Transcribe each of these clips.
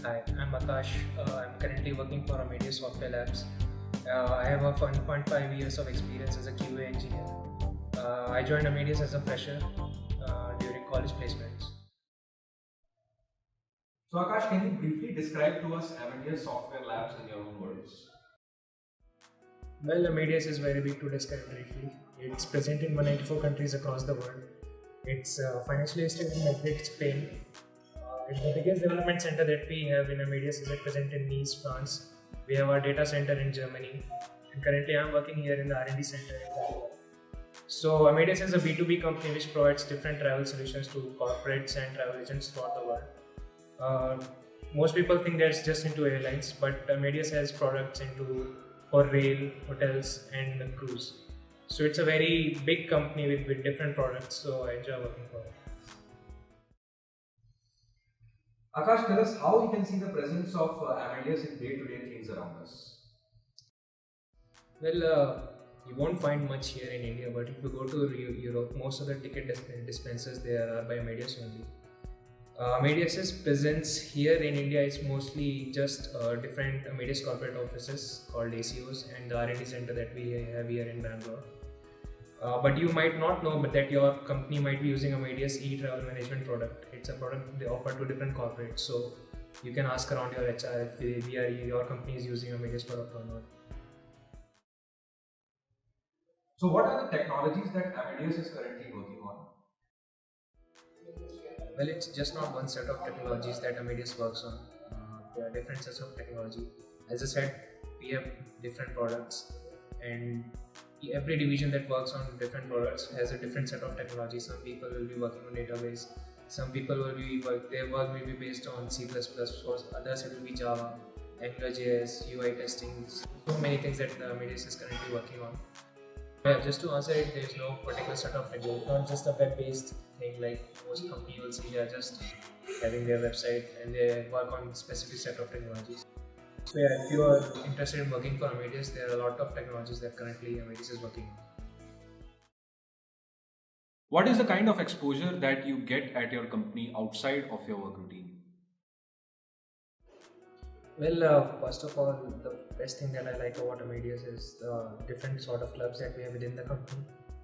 Hi, I'm Akash. I'm currently working for Amadeus Software Labs. I have a 1.5 years of experience as a QA engineer. I joined Amadeus as a fresher during college placements. So Akash, can you briefly describe to us Amadeus Software Labs in your own words? Well, Amadeus is very big to describe briefly. It's present in 194 countries across the world. It's financially listed in Madrid, Spain. It's the biggest development center that we have in Amadeus is present in Nice, France. We have our data center in Germany. And currently, I'm working here in the R&D center in Bangalore. So Amadeus is a B2B company which provides different travel solutions to corporates and travel agents throughout the world. Uh, Most people think that's just into airlines, but Amadeus has products into for rail, hotels, and cruise. So it's a very big company with different products. So I enjoy working for it. Akash, tell us how we can see the presence of Amadeus in day-to-day things around us. Well, you won't find much here in India, but if you go to Europe, most of the ticket dispensers there are by Amadeus only. Amadeus's presence here in India is mostly just different Amadeus corporate offices called ACOs and the R&D center that we have here in Bangalore. But you might not know but that your company might be using Amadeus e-travel management product. It's a product they offer to different corporates, so you can ask around your HR if your company is using Amadeus product or not. So what are the technologies that Amadeus is currently working on? Well, it's just not one set of technologies that Amadeus works on. There are different sets of technology. As I said, we have different products, and every division that works on different products has a different set of technology. Some people will be working on database. Some people will be their work will be based on C++. For others, it will be Java, AngularJS, UI testing. So many things that Amadeus is currently working on. Yeah, just to answer it, there is no particular set of technology. It's not just a web-based thing like most companies will see. They are just having their website and they work on specific set of technologies. So yeah, if you are interested in working for Amadeus, there are a lot of technologies that currently Amadeus is working on. What is the kind of exposure that you get at your company outside of your work routine? Well, first of all, the best thing that I like about Amadeus is the different sort of clubs that we have within the company.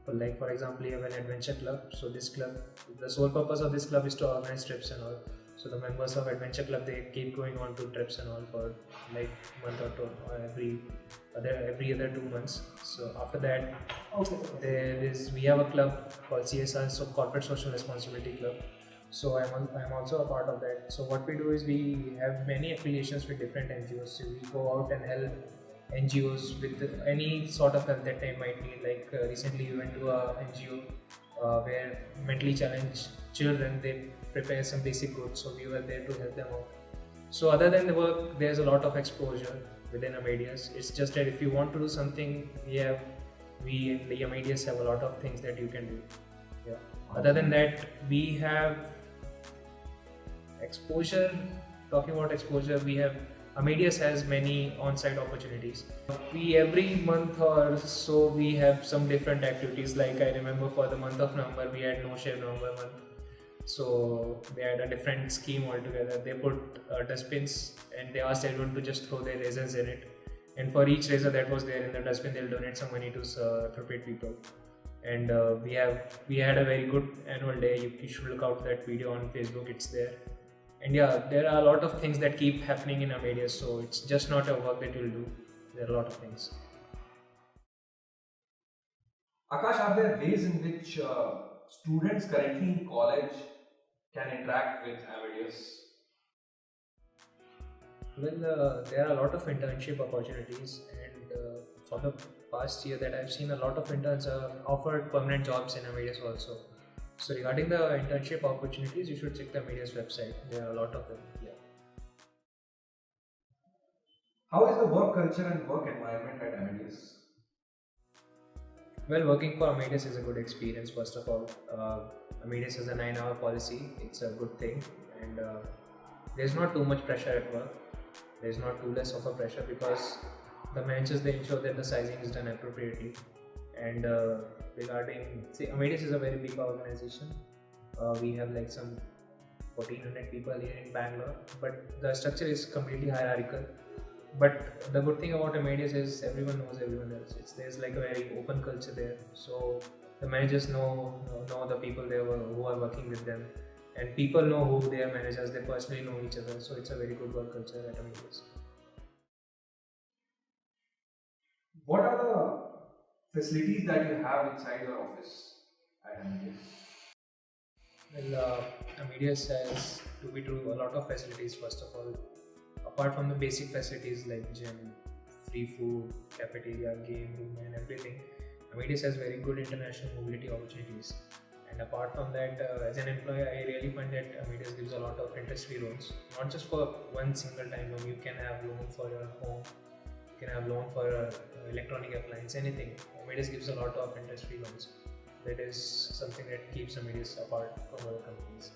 Like for example, we have an adventure club. So this club, the sole purpose of this club is to organize trips and all. So the members of adventure club they keep going on to trips and all for like month or two or every other 2 months. So after that, we have a club called CSR, so Corporate Social Responsibility Club. So I'm also a part of that. So what we do is we have many affiliations with different NGOs. So we go out and help NGOs with any sort of help that they might need. Like recently we went to a NGO where mentally challenged children they prepare some basic goods. So we were there to help them out. So other than the work, there's a lot of exposure within Amadeus. It's just that if you want to do something, we in the Amadeus have a lot of things that you can do. Yeah. Other than that, we have exposure. Talking about exposure, we have Amadeus has many on-site opportunities. We every month or so we have some different activities. Like I remember for the month of November, we had No Shave November month. So they had a different scheme altogether. They put dustbins and they asked everyone to just throw their razors in it. And for each razor that was there in the dustbin, they'll donate some money to appropriate people. And we had a very good annual day. You should look out that video on Facebook. It's there. And yeah, there are a lot of things that keep happening in Amadeus. So it's just not a work that you'll do. There are a lot of things. Akash, are there ways in which students currently in college can interact with Amadeus? Well, there are a lot of internship opportunities, and for the past year that I've seen, a lot of interns are offered permanent jobs in Amadeus also. So regarding the internship opportunities, you should check the Amadeus website. There are a lot of them. Yeah. How is the work culture and work environment at Amadeus? Well, working for Amadeus is a good experience. First of all, Amadeus has a 9-hour policy. It's a good thing, and there's not too much pressure at work. There's not too less of a pressure because the managers they ensure that the sizing is done appropriately. And Amadeus is a very big organization. We have like some 1,400 people here in Bangalore, but the structure is completely hierarchical. But the good thing about Amadeus is everyone knows everyone else. There's like a very open culture there. So the managers know the people there who are working with them, and people know who their managers. They personally know each other. So it's a very good work culture at Amadeus. What are the facilities that you have inside your office at Amadeus? Well, Amadeus has, to be true, a lot of facilities. First of all, apart from the basic facilities like gym, free food, cafeteria, game room, and everything, Amadeus has very good international mobility opportunities. And apart from that, as an employee, I really find that Amadeus gives a lot of interest-free loans. Not just for one single time loan, you can have loan for your home, you can have loan for your electronic appliance, anything. Amadeus gives a lot of interest-free loans. That is something that keeps Amadeus apart from other companies.